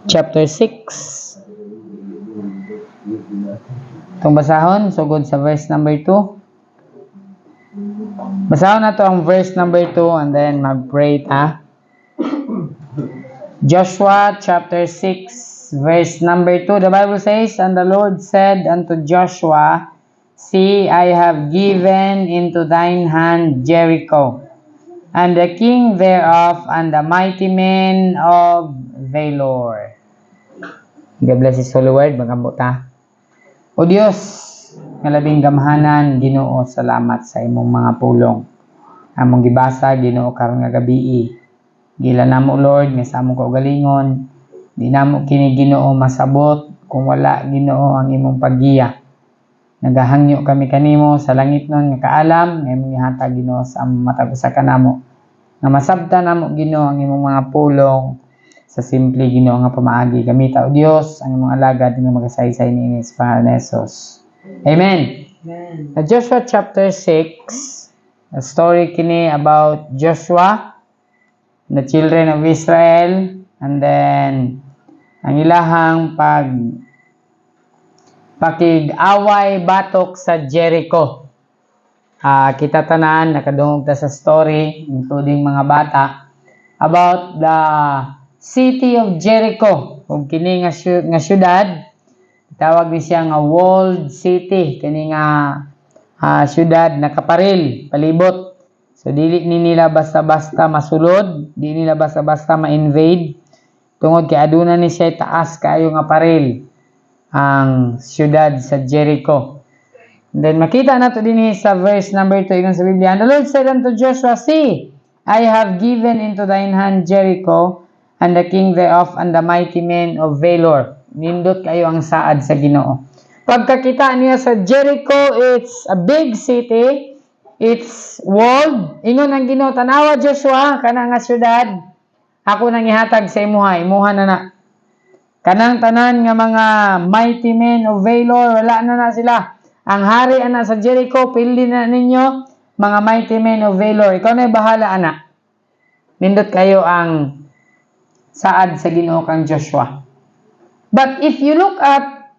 chapter 6. Itong basahon, sugod sa verse number 2. Basahon na to ang verse number 2 and then mag-pray ta. Joshua chapter 6 verse number 2, the Bible says, "And the Lord said unto Joshua, See, I have given into thine hand Jericho, and the king thereof, and the mighty men of valor." God bless His holy word. Magambot ta. O Dios, nga labing gamhanan, Ginoo, salamat sa imong mga pulong. Among gibasa, Ginoo, karon nga gabi. Gila namo, Lord, nga sa among kaugalingon, di namo kini, Ginoo, masabot kung wala, Ginoo, ang imong paggiya. Nagahangyo kami kanimo sa langit nun nga kaalam, nga imong ihatag, Ginoo, sa matag usa ka namo. Nga masabtan namo, Ginoo, ang imong mga pulong sa simple, Ginoo, nga pamaagi. Gamita, o Dios, ang imong alagad nga magasaysay niini sa pangalan ni Jesus. Amen. Amen. Joshua chapter 6, a story kini about Joshua, the children of Israel, and then ang ilahang pakig-away batok sa Jericho. Kita tanan nakadungog ta sa story, including mga bata, about the city of Jericho. Kung kini nga syudad, tawag ni siya nga walled city, kini nga syudad nakaparil, palibot. So, dili ni nila basta-basta masulod, di nila basta-basta ma-invade. Tungod kay aduna ni siya taas kaayo nga paril ang syudad sa Jericho. And then makita nato dinhi sa verse number 2 ingon sa Biblia, "And the Lord said unto Joshua, See, I have given into thine hand Jericho, and the king thereof, and the mighty men of valor." Nindot kayo ang saad sa Ginoo. Pagkakita niya sa Jericho, it's a big city. It's walled. Ingon ang Ginoo, "Tanawa, Joshua, kanang nga syudad, ako nang ihatag sa imuha na na. Kanang tanan nga mga mighty men of valor, wala na sila. Ang hari ana sa Jericho, pili na ninyo, mga mighty men of valor. Ikaw na bahala, ana." Nindot kayo ang saad sa Ginoo kang Joshua. But if you look at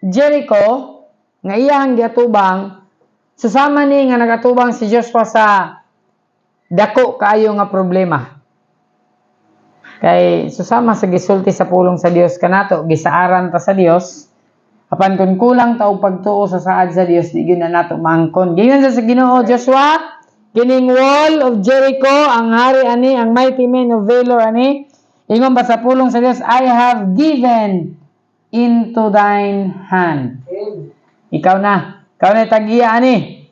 Jericho, nga iyang giatubang, susama ni nga nagatubang si Joshua sa dako kaayo nga problema. Kay susama sa gisulti sa pulong sa Dios kanato, gisaaran ta sa Dios. Apan kun kulang ta og pagtuo sa saad sa Dios, di gyud na nato maangkon. Giyon sa Ginoo, Joshua, kining wall of Jericho, ang hari ani, ang mighty men of valor ani, ingon ba sa pulong sa Dios, I have given into thine hand. Ikaw na tagiya ani.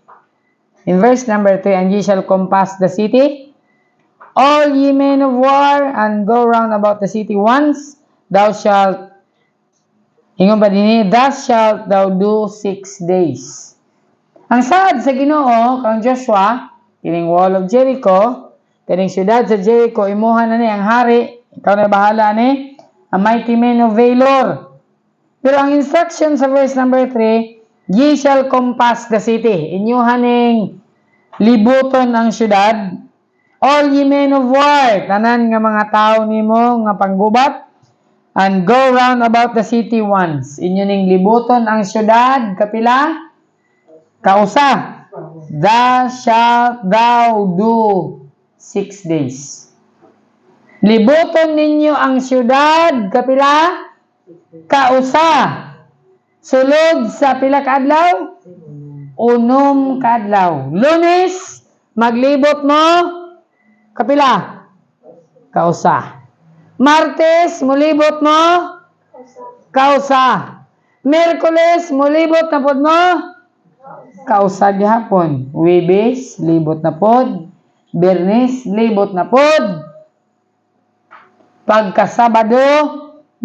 In verse number 3, "And ye shall compass the city, all ye men of war, and go round about the city once. Thou shalt," ingon ba dinhi, "thus shalt thou do 6 days." Ang saad sa Ginoo kang Joshua, kining wall of Jericho, kining syudad sa Jericho, imuha na ni ang hari, ikaw na bahala ni, ang mighty men of valor. Pero ang instruction sa verse number 3, "Ye shall compass the city." Inyuhan ning libuton ang syudad. All ye men of war, tanan nga mga tao nimo nga panggubat, and go round about the city once. Inyo ning libuton ang syudad, kapila? Kausa. Thus shalt thou do 6 days. Libuton ninyo ang syudad, kapila? Kausa. Sulod sa pila ka adlaw? 6 ka adlaw. Lunes, maglibot mo, kapila? Kausa. Martes, mulibot mo? Kausa. Miyerkules, mulibot na pod mo? Kausa gihapon. Huwebes, libot na pod. Biyernes, libot na pod. Pagkasabado,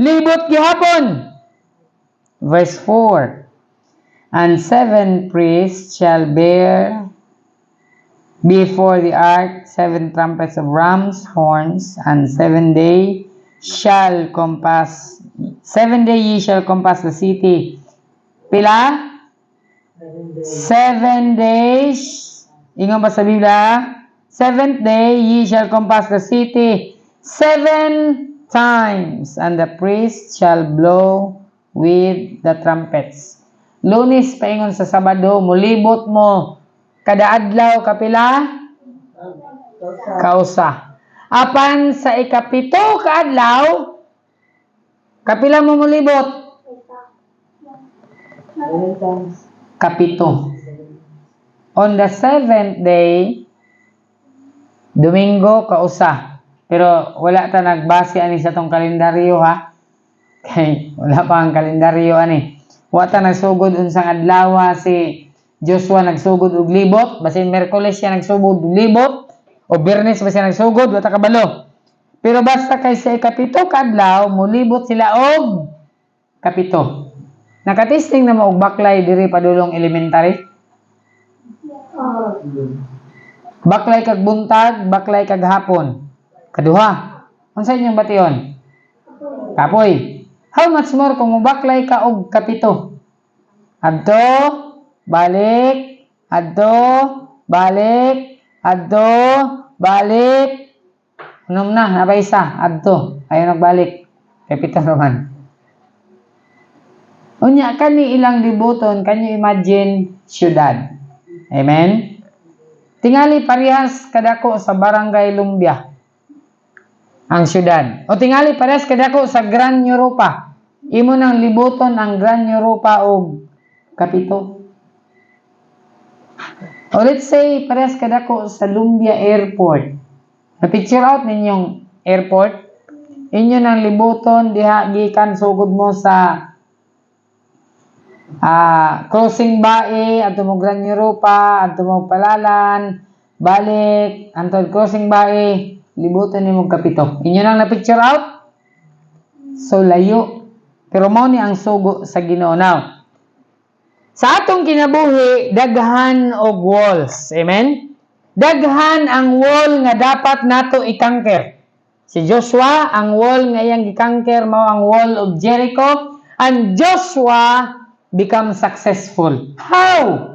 libot gihapon. Verse 4, "And 7 priests shall bear before the ark 7 trumpets of ram's horns, and 7 days ye shall compass the city." Pila? 7 days. Ingon ba sa Biblia? 7th day ye shall compass the city. 7 times, and the priest shall blow with the trumpets. Lunes paingon sa Sabado, mulibot mo kada adlaw kapila kausa. Apan sa ikapito ka adlaw, kapila mo mulibot? Kapito. On the 7th day, Domingo kausa. Pero wala ta nagbase ani sa tong kalendaryo ha. Okay, wala pa ang kalendaryo ani. Wa ta nagsugod unsang adlaw si Joshua nagsugod og libot, basin Miyerkules siya nagsugod og libot o Biyernes ba siya nagsugod, wa ta kabalo. Pero basta kay sa ikapito ka adlaw, mulibot sila og kapito. Nakatisting na mo og baklay diri padulong elementary? Baklay kag buntag, baklay kag hapon. Kaduha. Unsa inyong bation? Kapoy. How much more kung mubaklay ka og kapito? Adto, balik, adto, balik, adto, balik. Unom na, napay isa, adto. Ayaw nagbalik. Kapito naman. Unya, kani ilang libuton, kanyo imagine syudad. Amen? Tingali parehas kadako sa Barangay Lumbia ang syudad. O tingali parehas kadako sa Grand Europa. Imo nang libuton ang Grand Europa o kapito. O let's say parehas kadako sa Lumbia Airport. Na-picture out ninyong airport. Inyo nang libuton diha gikan sugod mo sa crossing bae adto mo Grand Europa, adto mo Palalan, balik antod crossing bae, libutan nimo kapito. Inyo nang na-picture out? So layo. Pero mao ni ang sugo sa Ginoo now. Sa atong kinabuhi, daghan og walls. Amen? Daghan ang wall nga dapat nato ikangker. Si Joshua, ang wall nga iyang gikangker mao ang wall of Jericho, and Joshua become successful. How?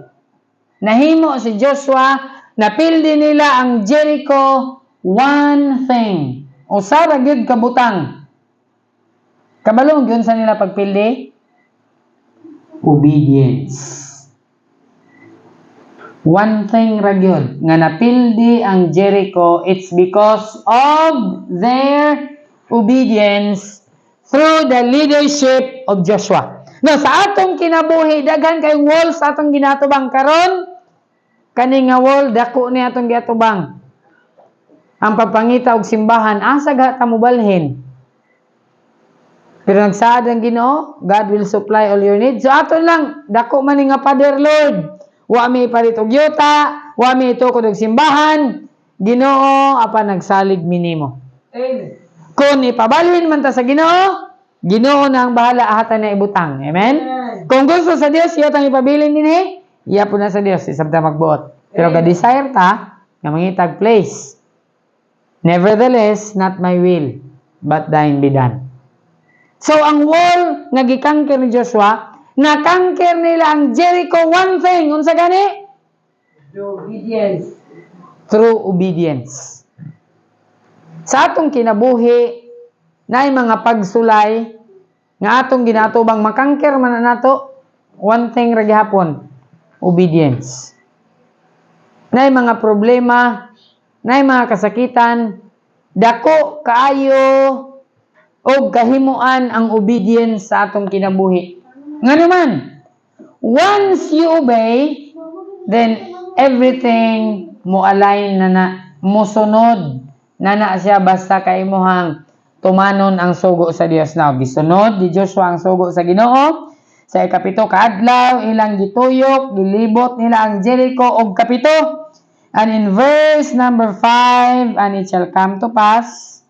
Nahimo si Joshua, napildi nila ang Jericho. One thing. Usa ra gyud kabutang. Kabalo gyud sa nila pagpildi? Obedience. One thing ra gyud nga napildi ang Jericho, it's because of their obedience through the leadership of Joshua. No, sa atong kinabuhi daghan kay wall sa atong ginatubang karon. Kani nga wall dako ni atong giatubang. Ang pagpangita og simbahan, asa ta mobalhin. Pero nagsaad ang Ginoo, God will supply all your needs. So aton lang, dako man nga Father Lord. Wa mi palit og yuta, wa mi tukod og simbahan. Ginoo, apan nagsalig minimo. Amen. Kung ipabalhin man ta sa Ginoo, Ginoo na ang bahala ahatan na ibutang. Amen? Kung gusto sa Dios, iya tang ipabilin dinhi, iya po na sa Dios, isabta magbuot. Pero ga-desire ta, nga mangitag place. Nevertheless, not my will, but thine be done. So, ang wall nga gikangker ni Joshua, nakangker nila ang Jericho, one thing. Unsa gani? Through obedience. Through obedience. Sa atong kinabuhi, naay mga pagsulay, nga atong ginatubang makangker man na nato, one thing ra gihapon, obedience. Naay mga problema, naay mga kasakitan, dako kaayo o kahimuan ang obedience sa atong kinabuhi. Nga naman, once you obey, then everything mo align mo sunod na siya basta kay imuhang tumanon ang sugo sa Dios. Now, gisunod di Joshua ang sugo sa Ginoo. Sa ikapito kaadlaw, ilang gituyok, gilibot nila ang Jericho og kapito. And in verse number 5, and it shall come to pass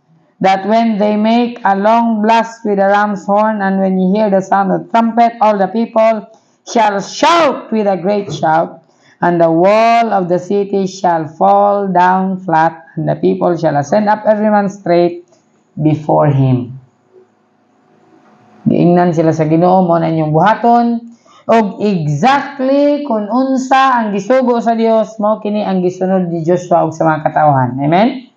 that when they make a long blast with the ram's horn, and when you hear the sound of trumpet, all the people shall shout with a great shout, and the wall of the city shall fall down flat, and the people shall ascend up every man straight before him. Giingnan sila sa Ginoo, mo na inyong buhaton, og exactly kung unsa ang gisugo sa Dios, mo kini ang gisunod ni Joshua og sa mga katawhan. Amen?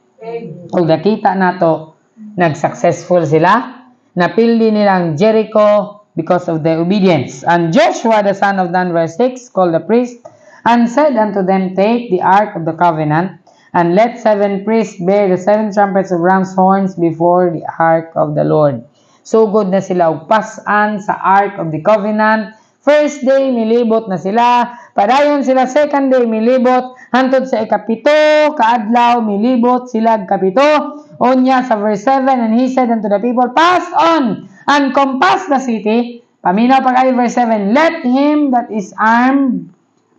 Og nakita nato nag-successful sila. Napildi nilang Jericho because of their obedience. And Joshua the son of Nun, verse 6, called the priest, and said unto them, Take the ark of the covenant, and let 7 priests bear the 7 trumpets of ram's horns before the ark of the Lord. Sugod na sila og pas-an sa ark of the covenant. First day, milibot na sila. Padayon sila second day, milibot. Hantod sa ikapito, kaadlaw, milibot sila kapito. Unya sa verse 7, and he said unto the people, Pass on and compass the city. Paminaw pag-ayo verse 7, Let him that is armed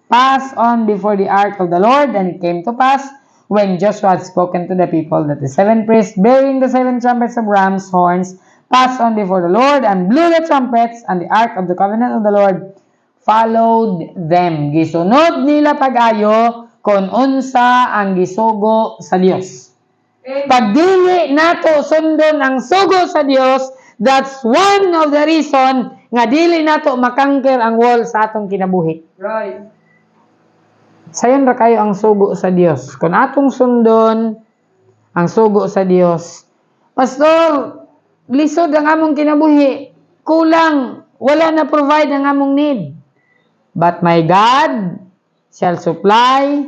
pass on before the ark of the Lord. And it came to pass, when Joshua had spoken to the people, that the 7 priests bearing the 7 trumpets of ram's horns passed on before the Lord, and blew the trumpets, and the ark of the covenant of the Lord followed them. Gisunod nila pag-ayo kung unsa ang gisugo sa Dios. Pagdili nato sundon ang sugo sa Dios, that's one of the reason nga dili nato makangker ang wall sa atong kinabuhi. Right. Sayon ra kayo ang sugo sa Dios. Kung atong sundon ang sugo sa Dios, Pastor, lisod ang among kinabuhi, kulang, wala na provide ang among need. But my God shall supply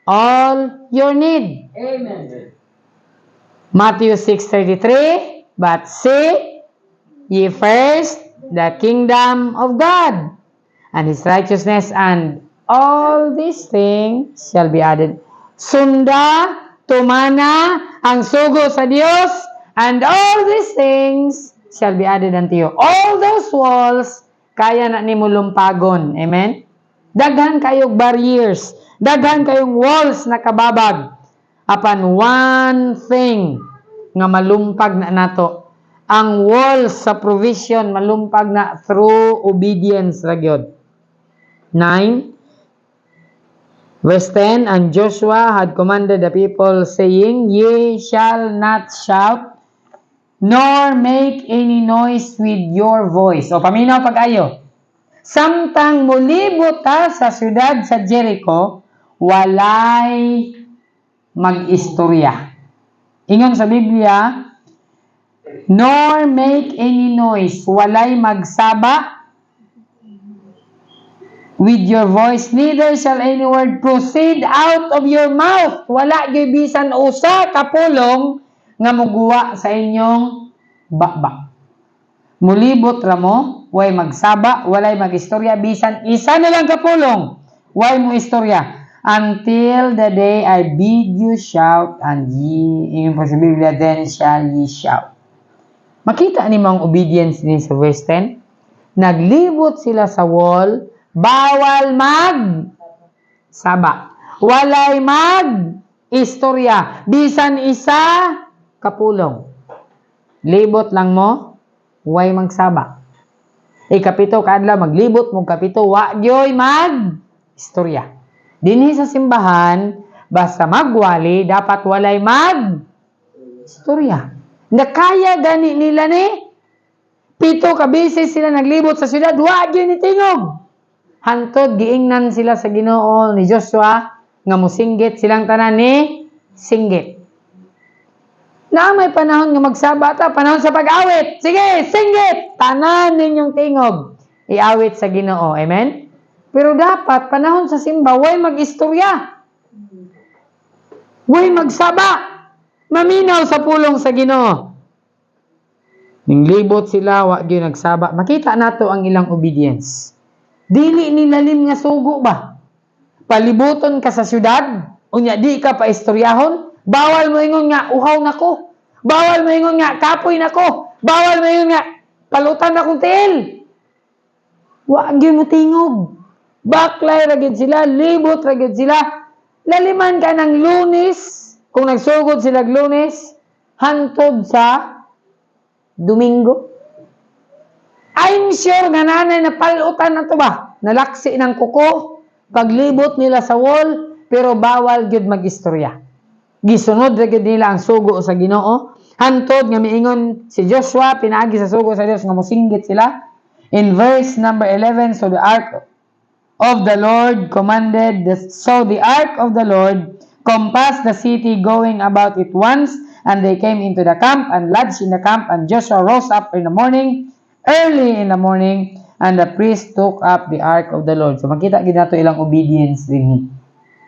all your need. Amen. Matthew 6:33, But seek ye first the kingdom of God and His righteousness, and all these things shall be added. Sunda, tumana, ang sugo sa Dios, and all these things shall be added unto you. All those walls, kaya na nimo lumpagon. Amen? Daghan kayong barriers, daghan kayong walls na kababag. Apan one thing nga malumpag na nato, ang walls sa provision malumpag na through obedience ra gyud. 9 verse 10, And Joshua had commanded the people, saying, Ye shall not shout, nor make any noise with your voice. O paminaw pag-ayo. Samtang mulibot ta sa syudad sa Jericho, walay mag-istorya. Ingon sa Biblia, nor make any noise, walay magsaba with your voice, neither shall any word proceed out of your mouth. Wala gyud bisan usa ka pulong nga muguwa sa inyong bakbak. Mulibot ra mo, way magsaba, walay magistorya, bisan isa na lang ka pulong, way mo istorya. Until the day I bid you shout, and ye, ingon pa sa Biblia, then shall ye shout. Makita ni mga obedience ni sa verse 10. Naglibot sila sa wall, bawal saba. Walay istorya. Bisan isa kapulong. Libot lang mo, way magsaba. Ikapito kadlaw maglibot mo kapito, wa gyoy istorya. Dinhi sa simbahan, basta magwali, dapat walay istorya. Nakaya gani nila ni. 7 ka beses sila naglibot sa syudad, wa gyud ni tingog. Hantod giingnan sila sa Ginoo ni Joshua nga mosinggit silang tanan ni singgit. Na may panahon nga magsaba ta, panahon sa pag-awit. Sige, singgit, tanan ninyong tingog. Iawit sa Ginoo. Amen? Pero dapat panahon sa simba, way mag-istorya. Way magsaba. Maminaw sa pulong sa Ginoo. Ninglibot sila, wa gyud nagsaba. Makita nato ang ilang obedience. Dili nilalim nga sugo ba? Palibuton ka sa syudad, unya di ka pa istoryahon, bawal mo ingon nga uhaw nako. Bawal mo ingon nga kapoy nako. Bawal mo ingon nga palutan na kong tiil. Wa gyud mo tingog. Baklay ra gyud sila, libot ra gyud sila. Laliman ka ng Lunes, kung nagsugod sila Lunes, hantod sa Domingo. I'm sure nga nanay na palutan na to ba? Nalaksi ng kuko, paglibot nila sa wall, pero bawal gyud mag-istorya. Gisunod ra gyud nila ang sugo sa Ginoo. Hantod nga miingon si Joshua, pinaagi sa sugo sa Dios nga mosinggit sila. In verse number 11, so the ark of the Lord commanded, so the ark of the Lord compassed the city, going about it once, And they came into the camp and lodged in the camp. And Joshua rose up in the morning, early in the morning, and the priest took up the ark of the Lord. So makita ginato ilang obedience din.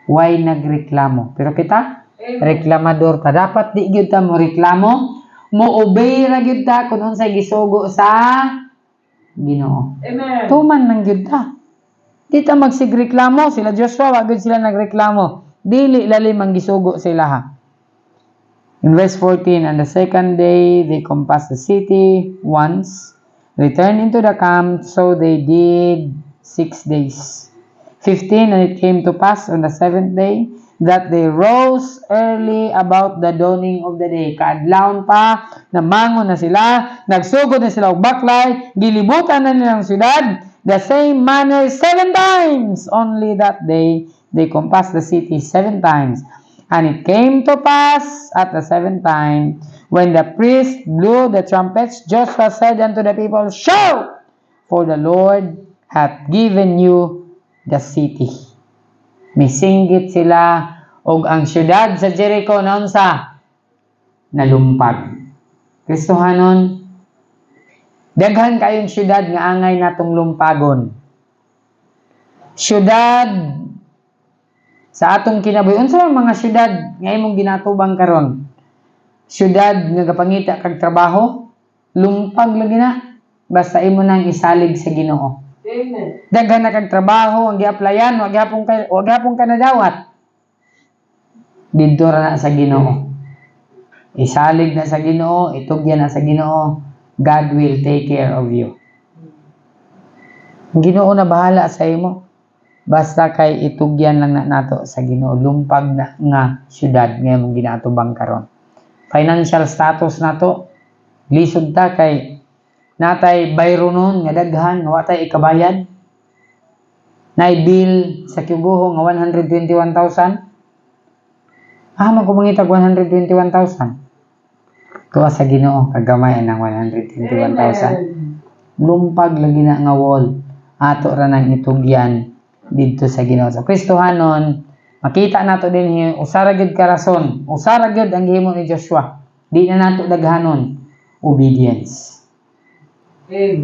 Why nagreklamo? Pero kita, reklamador ta. Dapat di gyud ta mo reklamo, mo obey ra gyud ta kun unsay gisugo sa Ginoo. Amen. Tuman nang gyud ta. Di ta magsigreklamo, sila Joshua wag gyud sila nagreklamo. Dili lalim ang gisugo sila ha. In verse 14, and the second day they compassed the city once, returned into the camp, so they did 6 days. 15, and it came to pass on the 7th day that they rose early about the dawning of the day. Kaadlawon pa, namangon na sila, nagsugod na sila og baklay, gilibutan na nilang syudad, the same manner 7 times. Only that day they compassed the city 7 times. And it came to pass at the 7th time, when the priest blew the trumpets, Joshua said unto the people, Shout! For the Lord hath given you the city. Misinggit sila og ang syudad sa Jericho noon sa nalumpag. Kristohanon, daghan kayong syudad nga angay natong lumpagon. Syudad sa atong kinabuhi. Unsa mga syudad nga imong ginatubang karon? Syudad nga gapangita kag trabaho, lumpag lagi na basta imo nang isalig sa Ginoo. Amen. Daghan na kag trabaho ang gi-applyan, wag hapon ka nadawat. Didto ra na sa Ginoo. Isalig na sa Ginoo, itugyan na sa Ginoo. God will take care of you. Ang Ginoo na bahala sa imo. Basta kay itugyan lang na nato sa Ginoo. Lumpag na nga syudad nga imong ginatubang karon. Financial status nato, lisod ta kay natay bayronon nga daghan nga watay ikabayad. Nay bill sa Kibuho nga 121,000. Magkumangitag 121,000. Tuwa sa Ginoo kagamay ng 121,000. Lumpag lagi na nga wall. Ato ra nang itugyan didto sa Ginoo. Sa Kristohanon, makita nato din usara gyud ka rason. Usara gyud ang gihimo ni Joshua. Di na nato daghanon obedience.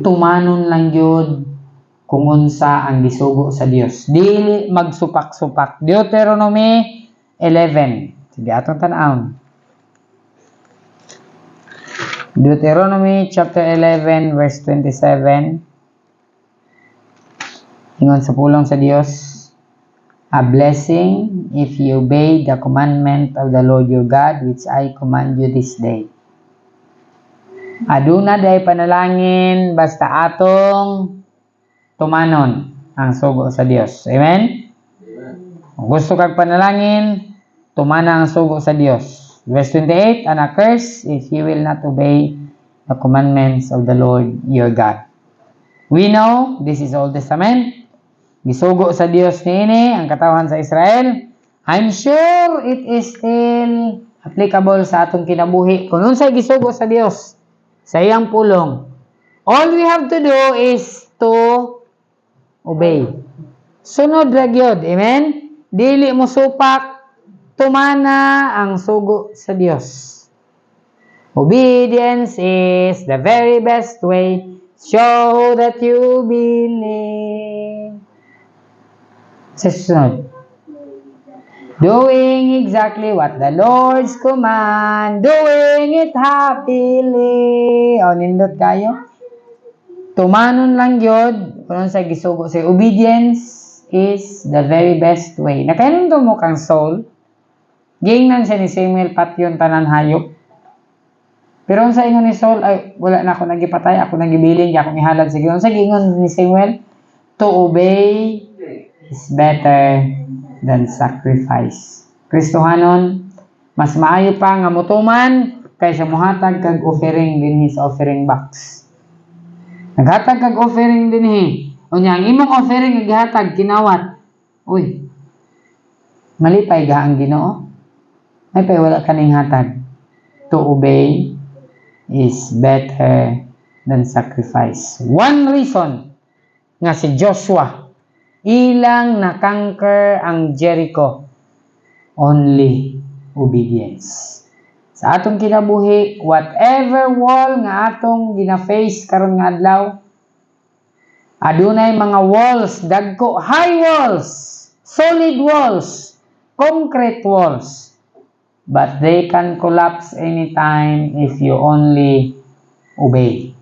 Tumanon lang yun kung unsa ang gisugo sa Dios. Dili magsupak-supak. Deuteronomy 11. Sige, atong tan-awon. Deuteronomy chapter 11 verse 27. Ingon sa pulong sa Dios, a blessing if you obey the commandment of the Lord your God which I command you this day. Aduna day panalangin basta atong tumanon ang sugo sa Dios. Amen? Kung gusto kag panalangin, tumana ang sugo sa Dios. Verse 28, and a curse if you will not obey the commandments of the Lord your God. We know, this is Old Testament, gisugo sa Dios niini ang katawan sa Israel. I'm sure it is still applicable sa atong kinabuhi. Kung unsay gisugo sa Dios, sa iyang pulong, all we have to do is to obey. Sunod ra gyud, amen? Dili mo supak, tumana ang sugo sa Dios. Obedience is the very best way. Show that you believe. Sa sunod, doing exactly what the Lord's command, doing it happily. O, nindot kayo. Tumanon lang yun. Kung sa gisugo sa obedience is the very best way. Nakailan mo kang soul? Gingnan siya ni Samuel patyon tanan hayop. Pero sa ingon ni Saul, ay, wala na ako nagipatay, ako nagibiling, di ako ihalad sa Ginoo. Sa gingon ni Samuel, to obey is better than sacrifice. Kristohanon, mas maayo pa nga mutuman kaysa muhatag kag offering din sa offering box. Naghatag kag offering din unya ang imong offering nga gihatag kinawat. Uy. Malipay ga ang Ginoo. Ay pay wala kaning hatag. To obey is better than sacrifice. One reason nga si Joshua ilang na-conquer ang Jericho, only obedience. Sa atong kinabuhi, whatever wall nga atong gina-face karon nga adlaw, adunay mga walls, dagko, high walls, solid walls, concrete walls. But they can collapse anytime if you only obey.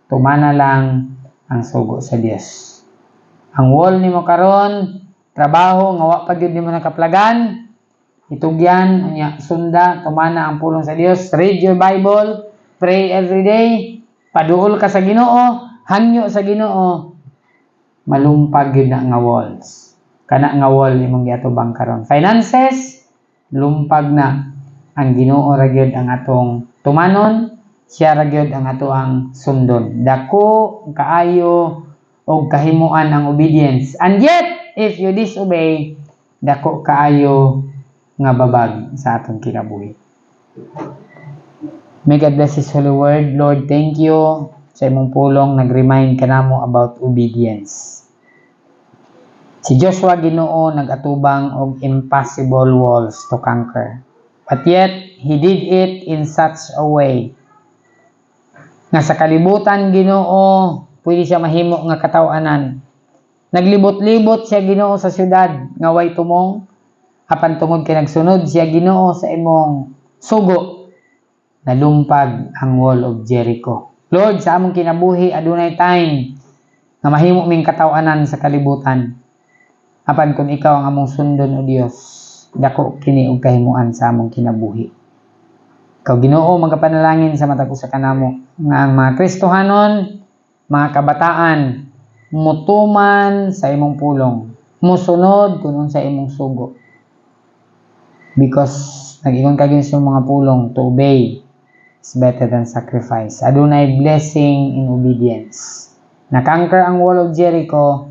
Tumana lang ang sugo sa Dios. Ang wall nimo karon, trabaho nga wa pa gyud nimo nakaplagan, itugyan anya sunda, tumana ang pulong sa Dios. Read your Bible, pray every day, paduol ka sa Ginoo, hangyo sa Ginoo, malumpag gyud na nga walls. Kana nga wall imong giatubang karon. Finances, lumpag na. Ang Ginoo ra gyud ang atong tumanon, siya ra gyud ang ato ang sundon. Dako kaayo og kahimuan ang obedience. And yet, if you disobey, dako kaayo nga babag sa atong kinabuhi. May God bless His holy word. Lord, thank you sa imong pulong nag-remind kanamo about obedience. Si Joshua Ginoo nag-atubang og impossible walls to conquer. But yet, he did it in such a way nga sa kalibutan Ginoo pwede siya mahimo nga kataw-anan. Naglibot-libot siya Ginoo sa syudad nga way tumong, apan tungod kay nagsunod siya Ginoo sa imong sugo, nalumpag ang wall of Jericho. Lord, sa among kinabuhi adunay time nga mahimo ming kataw-anan sa kalibutan. Apan kung ikaw ang among sundon o Dios, dako kini og kahimuan sa among kinabuhi. Ikaw Ginoo magapanalangin sa matag usa kanamo nga ang mga Kristohanon, mga kabataan, mutuman sa imong pulong, musunod kung unsa imong sugo. Because nag-ingon ka gyud sa mga pulong, to obey is better than sacrifice. Adunay blessing in obedience. Na-conquer ang wall of Jericho,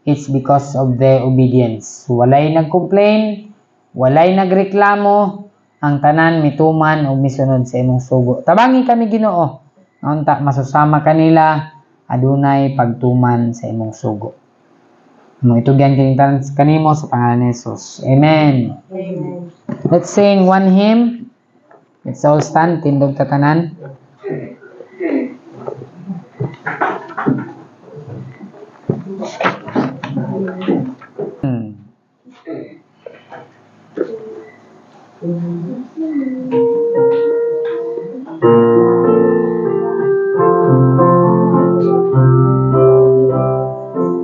it's because of their obedience. Walay nag-complain, walay nagreklamo, ang tanan mituman o misunod sa imong sugo. Tabangi kami Ginoo, unta masusama kanila, adunay pagtuman sa imong sugo. Mo itugyan kining kanimo sa pangalan ni Jesus. Amen. Amen. Let's sing one hymn. Let's all stand, tindog tatanan.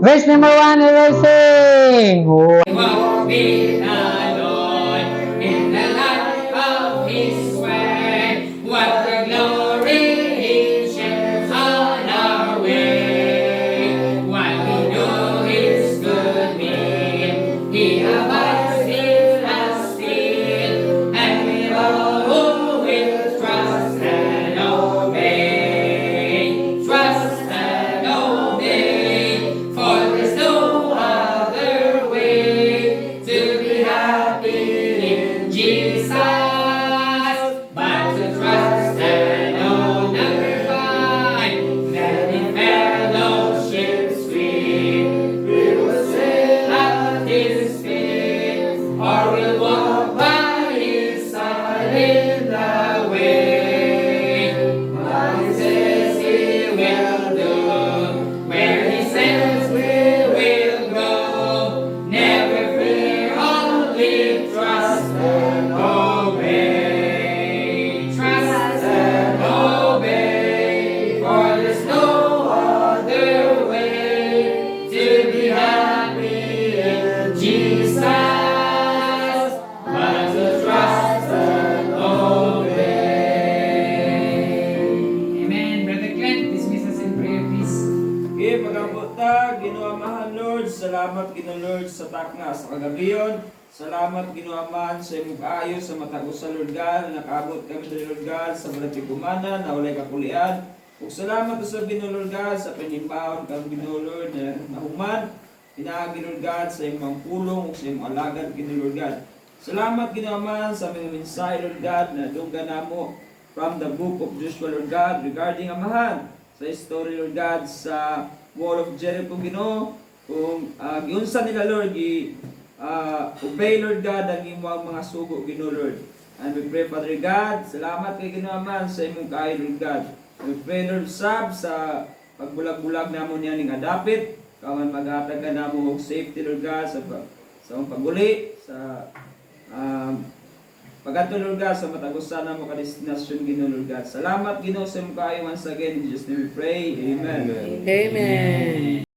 Verse number 1, let's sing. Walk with the Lord in the light of His way. What the glory He shares on our way. While we know His good name, He abides in us still, and we all who will trust and obey. Trust and obey, for there's no other way to be happy in Jesus, but to trust and know never find that in fellowship sweet we will sail at His feet, or we'll walk by His side in the way. What He says He will do, where He sends we will go. Never fear, only trust and obey. Trust and obey, for there's no other way to be happy in Jesus, but to trust and obey. Amen. Brother Clint, dismiss us in prayer, please. Okay, pagabot ta, Ginoo Amahan Lord, salamat Ginoo Lord sa takna sa kagabiyon. Salamat Ginoo Amahan sa imong kaayo sa matag sa Lord God, nakaabot kami sa Lord God sa balatikumana na walay kapulian. Ug salamat sa Ginoo Lord God sa panimbaon kang Ginoo Lord na nahuman. Pinaagi Lord God sa imong pulong ug sa imong alagad Ginoo Lord God. Salamat Ginoo Amahan sa mga mensahe Lord God na dunggan namo from the book of Joshua Lord God regarding Amahan sa story Lord God sa wall of Jericho Ginoo, kung giunsa nila Lord obey Lord God ang imong mga sugo Ginoo Lord. And we pray, Father God, salamat kay Ginoo man sa imong kaayo, Lord God. We pray, Lord Sab, sa pagbulag-bulag namon niya ning adapit, kaman maghatag ka namo og safety, Lord God, sa imong paguli, sa pag-ato, Lord God, sa matagusan na mo ka-destinasyon, Ginoo, Lord God. Salamat, Ginoo, sa imong kaayo once again. In Jesus' name we pray. Amen. Amen.